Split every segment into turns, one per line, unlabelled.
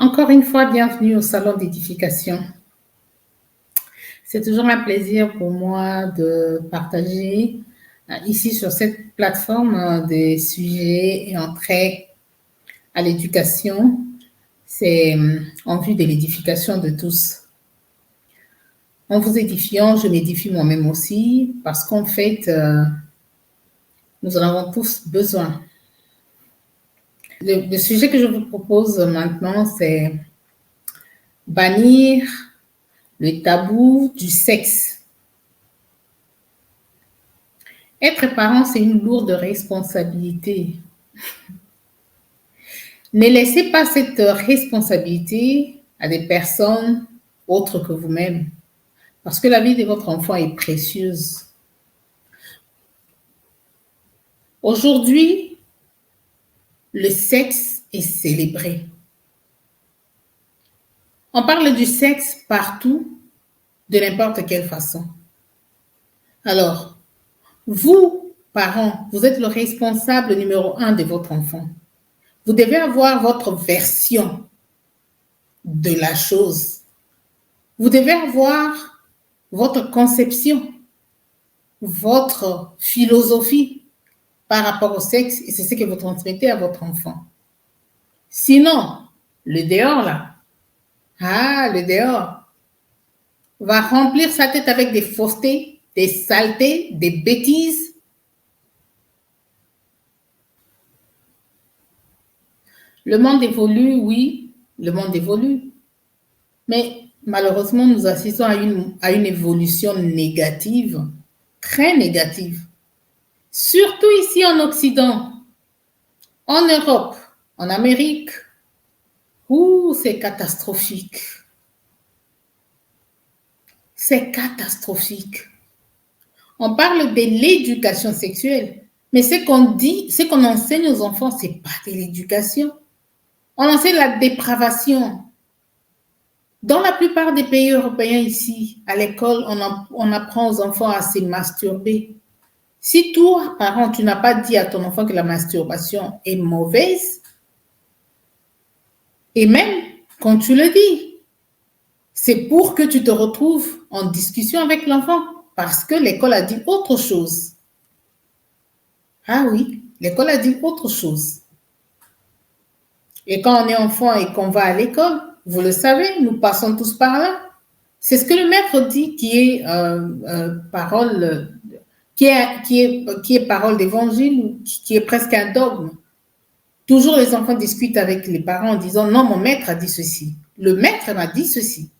Encore une fois, bienvenue au Salon d'édification. C'est toujours un plaisir pour moi de partager ici sur cette plateforme des sujets et entrées à l'éducation. C'est en vue de l'édification de tous. En vous édifiant, je m'édifie moi-même aussi parce qu'en fait, nous en avons tous besoin. Le sujet que je vous propose maintenant, c'est bannir le tabou du sexe. Être parent, c'est une lourde responsabilité. Ne laissez pas cette responsabilité à des personnes autres que vous-même, parce que la vie de votre enfant est précieuse. Aujourd'hui, le sexe est célébré. On parle du sexe partout, de n'importe quelle façon. Alors, vous, parents, vous êtes le responsable numéro 1 de votre enfant. Vous devez avoir votre version de la chose. Vous devez avoir votre conception, votre philosophie par rapport au sexe, et c'est ce que vous transmettez à votre enfant. Sinon, le dehors là, le dehors va remplir sa tête avec des faussetés, des saletés, des bêtises. Le monde évolue, oui, le monde évolue. Mais malheureusement, nous assistons à une évolution négative, très négative. Surtout ici en Occident, en Europe, en Amérique. C'est catastrophique. C'est catastrophique. On parle de l'éducation sexuelle, mais ce qu'on dit, ce qu'on enseigne aux enfants, ce n'est pas de l'éducation. On enseigne la dépravation. Dans la plupart des pays européens ici, à l'école, on apprend aux enfants à se masturber. Si toi, parent, tu n'as pas dit à ton enfant que la masturbation est mauvaise, et même quand tu le dis, c'est pour que tu te retrouves en discussion avec l'enfant, parce que l'école a dit autre chose. Ah oui, l'école a dit autre chose. Et quand on est enfant et qu'on va à l'école, vous le savez, nous passons tous par là. C'est ce que le maître dit qui est parole, qui est parole d'évangile, qui est presque un dogme. Toujours les enfants discutent avec les parents en disant non, mon maître a dit ceci. Le maître m'a dit ceci.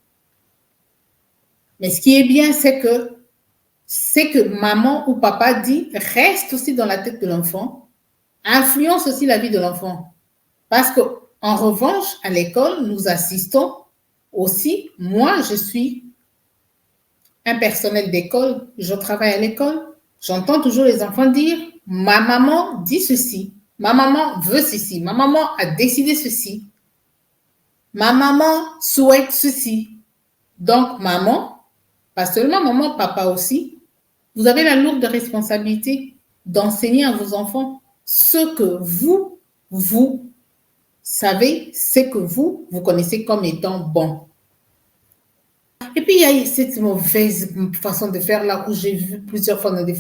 Mais ce qui est bien, c'est que maman ou papa dit reste aussi dans la tête de l'enfant, influence aussi la vie de l'enfant. Parce qu'en revanche, à l'école, nous assistons aussi, moi, je suis un personnel d'école, je travaille à l'école, j'entends toujours les enfants dire ma maman dit ceci, ma maman veut ceci, ma maman a décidé ceci, ma maman souhaite ceci. Donc, maman, pas seulement maman, papa aussi, vous avez la lourde responsabilité d'enseigner à vos enfants ce que vous savez, ce que vous connaissez comme étant bon. Et puis, il y a cette mauvaise façon de faire là où j'ai vu plusieurs fois dans des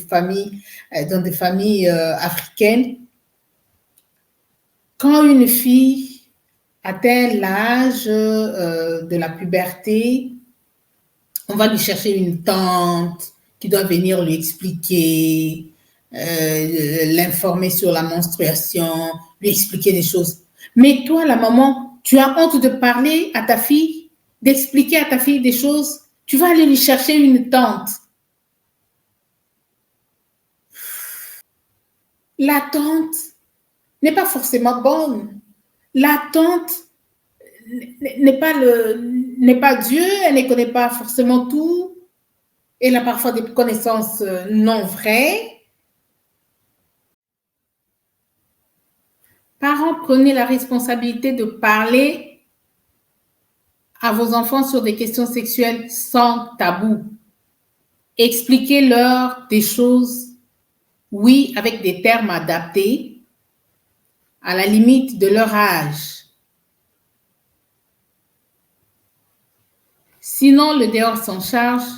familles africaines. Quand une fille atteint l'âge de la puberté, on va lui chercher une tante qui doit venir lui expliquer, l'informer sur la menstruation, lui expliquer des choses. Mais toi, la maman, tu as honte de parler à ta fille, d'expliquer à ta fille des choses. Tu vas aller lui chercher une tante. La tante n'est pas forcément bonne. La tante n'est pas Dieu, elle ne connaît pas forcément tout. Elle a parfois des connaissances non vraies. Parents, prenez la responsabilité de parler à vos enfants sur des questions sexuelles sans tabou. Expliquez-leur des choses, oui, avec des termes adaptés, à la limite de leur âge. Sinon, le dehors s'en charge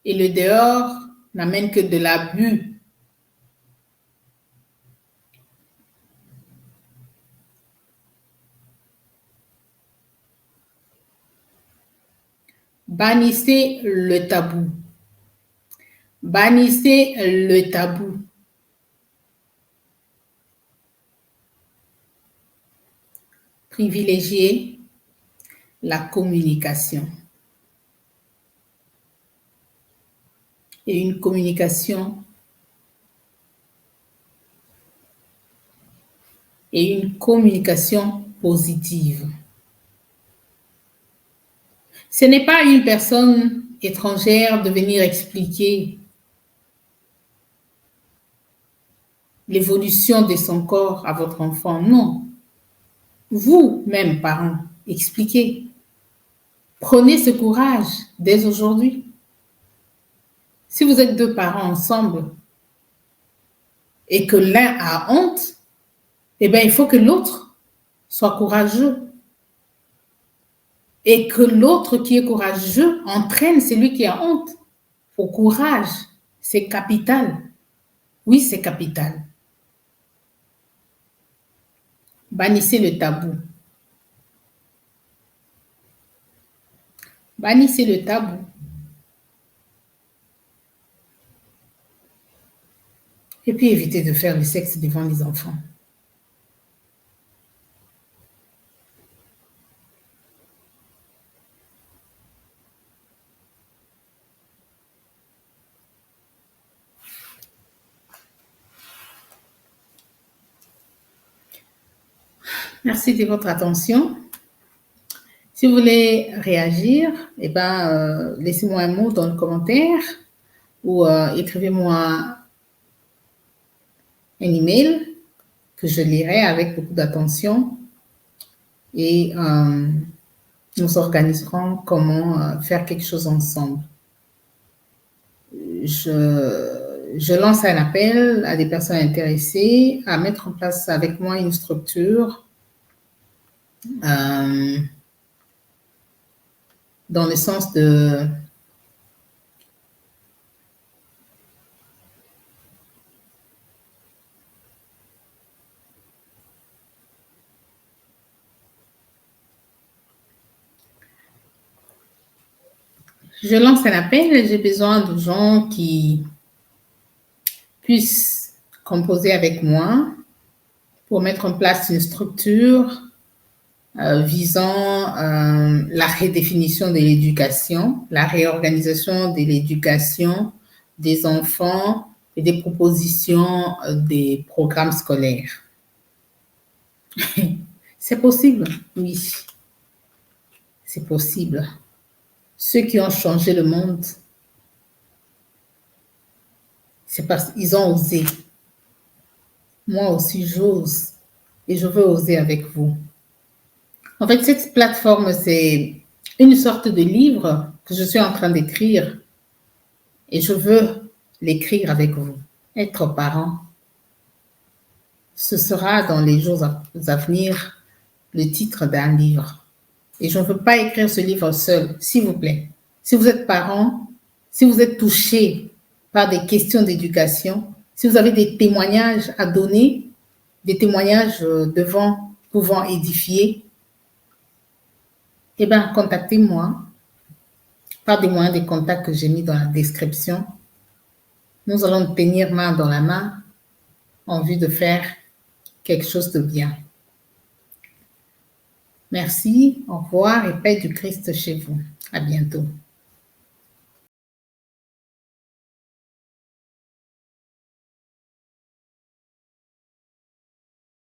et le dehors n'amène que de l'abus. Bannissez le tabou. Bannissez le tabou. Privilégiez la communication. Et une communication positive. Ce n'est pas une personne étrangère de venir expliquer l'évolution de son corps à votre enfant. Non. Vous-même, parents, expliquez. Prenez ce courage dès aujourd'hui. Si vous êtes deux parents ensemble et que l'un a honte, eh bien, il faut que l'autre soit courageux. Et que l'autre qui est courageux entraîne celui qui a honte. Au courage, c'est capital. Oui, c'est capital. Bannissez le tabou. Bannissez le tabou. Et puis évitez de faire le sexe devant les enfants. Merci de votre attention. Si vous voulez réagir, eh ben, laissez-moi un mot dans le commentaire ou écrivez-moi un email que je lirai avec beaucoup d'attention et nous organiserons comment faire quelque chose ensemble. Je lance un appel à des personnes intéressées à mettre en place avec moi une structure dans le sens de je lance un appel et j'ai besoin de gens qui puissent composer avec moi pour mettre en place une structure visant la redéfinition de l'éducation, la réorganisation de l'éducation des enfants et des propositions des programmes scolaires. C'est possible, oui. C'est possible. Ceux qui ont changé le monde, c'est parce qu'ils ont osé. Moi aussi, j'ose. Et je veux oser avec vous. En fait, cette plateforme, c'est une sorte de livre que je suis en train d'écrire. Et je veux l'écrire avec vous. Être parent, ce sera dans les jours à venir le titre d'un livre. Et je ne veux pas écrire ce livre seul, s'il vous plaît. Si vous êtes parent, si vous êtes touché par des questions d'éducation, si vous avez des témoignages à donner, des témoignages pouvant édifier, eh bien, contactez-moi par des moyens de contact que j'ai mis dans la description. Nous allons tenir main dans la main en vue de faire quelque chose de bien. Merci, au revoir et paix du Christ chez vous. À bientôt.